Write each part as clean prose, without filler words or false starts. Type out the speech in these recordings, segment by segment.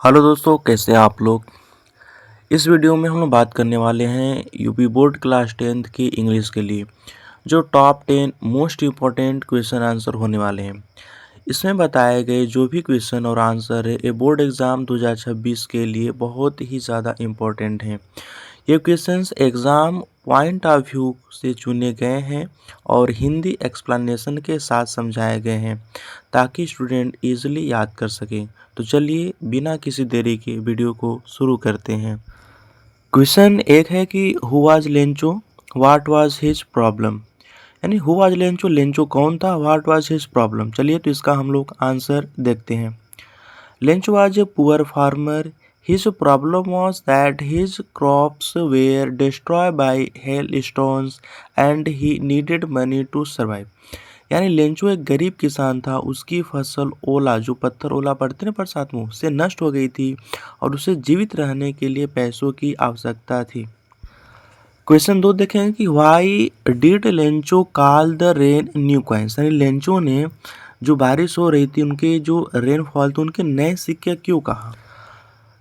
Hello दोस्तों, कैसे हैं आप लोग। इस वीडियो में हम लोग बात करने वाले हैं यूपी बोर्ड क्लास 10th की इंग्लिश के लिए जो top 10 most important question answer होने वाले हैं। इसमें बताए गए जो भी क्वेश्चन और आंसर है ये बोर्ड एग्ज़ाम 2026 के लिए बहुत ही ज़्यादा इम्पोर्टेंट हैं। ये questions exam point of view से चुने गए हैं और हिंदी एक्सप्लेनेशन के साथ समझाए गए हैं ताकि स्टूडेंट इजीली याद कर सकें। तो चलिए बिना किसी देरी के वीडियो को शुरू करते हैं। क्वेश्चन एक है कि who was Lencho, what was his problem. यानी हु वाज लेंचो, लेंचो कौन था, व्हाट वाज हिज प्रॉब्लम। चलिए तो इसका हम लोग आंसर देखते हैं। Lynch was a poor farmer. His problem was that his crops were destroyed by hailstones and he needed money to survive. यानी लेंचो एक गरीब किसान था, उसकी फसल ओला जो पत्थर ओला पड़ते ना बरसात में उससे नष्ट हो गई थी और उसे जीवित रहने के लिए पैसों की आवश्यकता थी। क्वेश्चन 2 देखें कि why did Lencho call the rain new coins. यानी लेंचो ने जो बारिश हो रही थी उनके जो रेनफॉल थे उनके नए सिक्के क्यों कहा।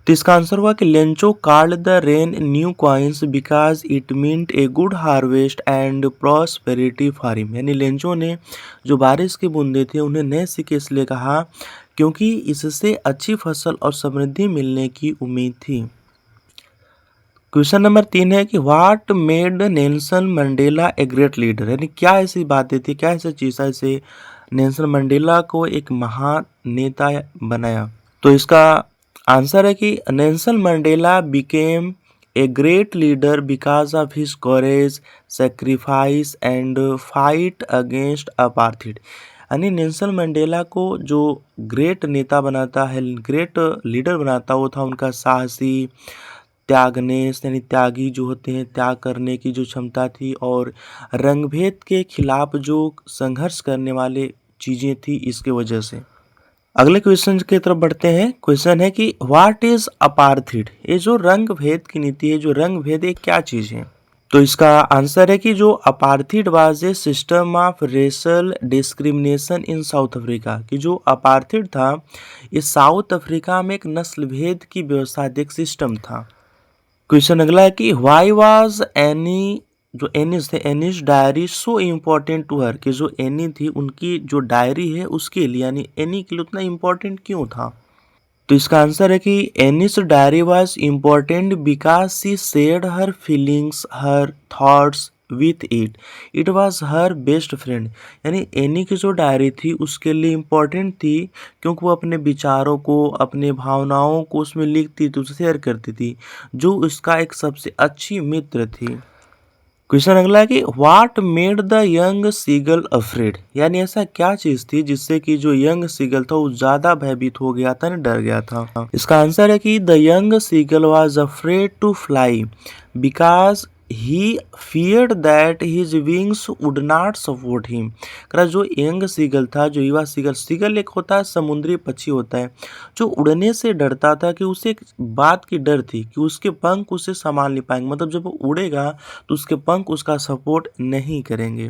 तो इसका आंसर हुआ कि Lencho called the rain new coins because it meant a good harvest and prosperity for him. यानी लेंचो ने जो बारिश के बूंदे थे उन्हें नए सिक्के इसलिए कहा क्योंकि इससे अच्छी फसल और समृद्धि मिलने की उम्मीद थी। क्वेश्चन नंबर 3 है कि what made Nelson Mandela A great leader. यानी क्या ऐसी बातें थी, क्या ऐसा चीज़ है इसे नेल्सन मंडेला को एक महान नेता बनाया। तो इसका आंसर है कि Nelson Mandela became a great leader because of his courage, sacrifice and fight against apartheid. यानी नेल्सन मंडेला को जो ग्रेट नेता बनाता है, ग्रेट लीडर बनाता वो था उनका साहसी, त्यागनेस यानी त्यागी जो होते हैं, त्याग करने की जो क्षमता थी और रंगभेद के खिलाफ जो संघर्ष करने वाले चीज़ें थी इसके वजह से। अगले क्वेश्चन की तरफ बढ़ते हैं। क्वेश्चन है कि व्हाट इज अपार्थिड। ये जो रंग भेद की नीति है, जो रंग भेद ये क्या चीज़ है। तो इसका आंसर है कि जो apartheid was a system of racial discrimination in South Africa. कि जो अपार्थिड था ये साउथ अफ्रीका में एक नस्ल भेद की व्यवस्था, एक सिस्टम था। क्वेश्चन अगला है कि वाई वाज एनी, जो एनिस थे, Annie's diary so important to her. कि जो एनी थी उनकी जो डायरी है उसके लिए यानी एनी के लिए उतना इम्पोर्टेंट क्यों था। तो इसका आंसर है कि Annie's diary was important because she shared her feelings, her thoughts with it. It was her best friend. यानी एनी की जो डायरी थी उसके लिए इम्पोर्टेंट थी क्योंकि वो अपने विचारों को, अपने भावनाओं को उसमें लिखती थी, उसे शेयर करती थी, जो उसका एक सबसे अच्छी मित्र थी। क्वेश्चन अगला है कि what made the young seagull afraid. यानी ऐसा क्या चीज थी जिससे कि जो यंग सीगल था वो ज्यादा भयभीत हो गया था, डर गया था। इसका आंसर है कि the young seagull was afraid to fly because he feared that his wings would not support him. जो यंग सीगल था, जो युवा सीगल, सीगल एक होता है समुद्री पक्षी होता है जो उड़ने से डरता था कि उसे एक बात की डर थी कि उसके पंख उसे संभाल नहीं पाएंगे, मतलब जब वो उड़ेगा तो उसके पंख उसका सपोर्ट नहीं करेंगे।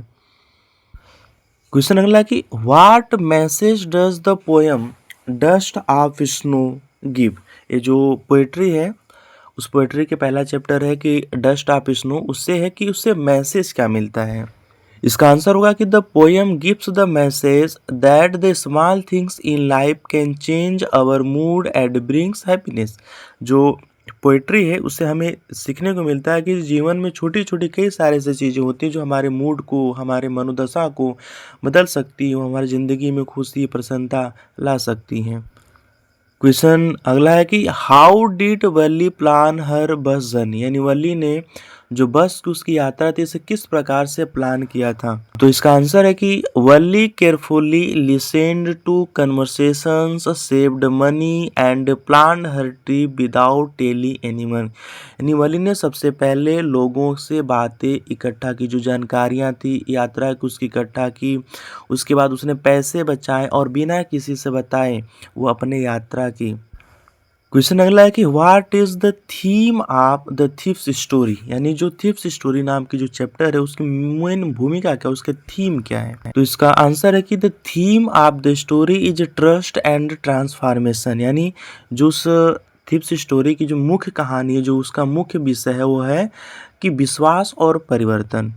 क्वेश्चन अगला कि what message does the poem dust of snow give. ये जो पोएट्री है उस पोएट्री के पहला चैप्टर है कि डस्ट ऑफ स्नो, उससे है कि उससे मैसेज क्या मिलता है। इसका आंसर होगा कि the poem gives the message that the small things in life can change our mood and brings happiness. जो पोइट्री है उससे हमें सीखने को मिलता है कि जीवन में छोटी छोटी कई सारे ऐसी चीज़ें होती हैं जो हमारे मूड को, हमारे मनोदशा को बदल सकती हैं, हमारी ज़िंदगी में खुशी, प्रसन्नता ला सकती हैं। क्वेश्चन अगला है कि how did Valli plan her bus journey. यानी वल्ली ने जो बस की उसकी यात्रा थी इसे किस प्रकार से प्लान किया था। तो इसका आंसर है कि Valli carefully listened to conversations, saved money and plan her trip without telling anyone. यानी वल्ली ने सबसे पहले लोगों से बातें इकट्ठा की, जो जानकारियां थी यात्रा की उसकी इकट्ठा की, उसके बाद उसने पैसे बचाए और बिना किसी से बताए वो अपने यात्रा की। क्वेश्चन अगला है कि what is the theme of the thieves story, यानी जो थीफ्स स्टोरी नाम की जो चैप्टर है उसकी मेन भूमिका क्या है, उसके थीम क्या है। तो इसका आंसर है कि the theme of the story is trust and transformation, यानी जो उस थीफ्स स्टोरी की जो मुख्य कहानी है, जो उसका मुख्य विषय है वो है कि विश्वास और परिवर्तन।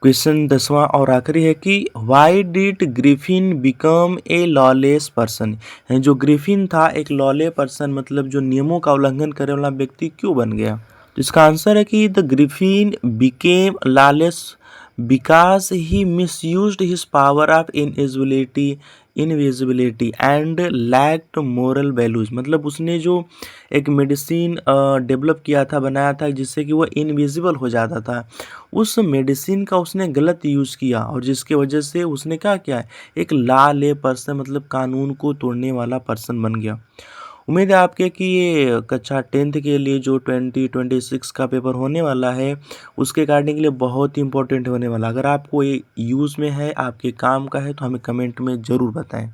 क्वेश्चन 10वां और आखिरी है कि why did Griffin become a lawless person, जो ग्रिफिन था एक लॉले पर्सन, मतलब जो नियमों का उल्लंघन करने वाला व्यक्ति क्यों बन गया। तो इसका आंसर है कि the Griffin became lawless because he misused his power of invisibility and lacked moral values, मतलब उसने जो एक मेडिसिन डेवलप किया था, बनाया था, जिससे कि वो इनविजिबल हो जाता था, उस मेडिसिन का उसने गलत यूज़ किया और जिसके वजह से उसने क्या किया, एक ला ले पर्सन, मतलब कानून को तोड़ने वाला पर्सन बन गया। उम्मीद है आपके कि ये कक्षा 10th के लिए जो 2026 का पेपर होने वाला है उसके अकॉर्डिंग के लिए बहुत ही इंपॉर्टेंट होने वाला। अगर आपको ये यूज़ में है, आपके काम का है, तो हमें कमेंट में ज़रूर बताएं।